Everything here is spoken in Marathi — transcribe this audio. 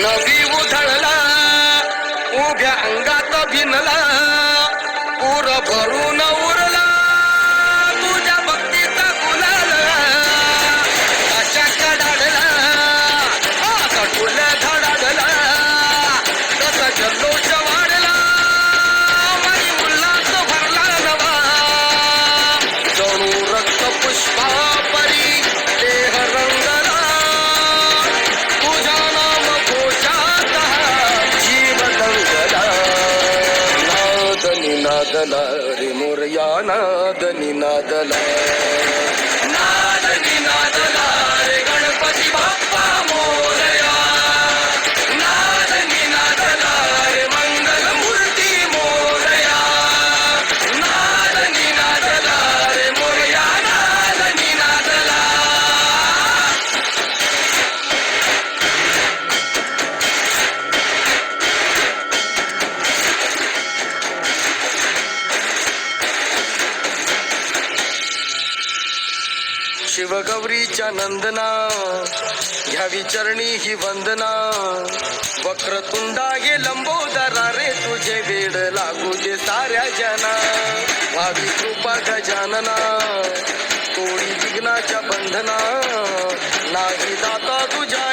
नवी उधळला उभ्या अंगात भिनला पूर भरून उरला तुझ्या भक्तीचा गुलाल अशा कडाडला आता फुल धडाडला तसा जल्लोष वाढला माई उल्हास भरला नवा जणू रक्त पुष्पा परी देह रंगला तुझ्या नाम घोषात जीव दंगला नाद निनादला रे मोरया नाद निनादला नाद निनादला रे गणपती बाप्पा मोरया नाद निनादला रे मंगल मूर्ती मोरया नाद निनादला रे मोरया नाद निनादला शिवगौरीच्या नंदना घ्यावी चरणी ही वंदना वक्रतुंडा हे लंबोदरा रे तुझे वेड लागू दे साऱ्या जना भावी कृपा गजानना तोडी विघ्नाच्या बंधना नाही दाता तुझ्या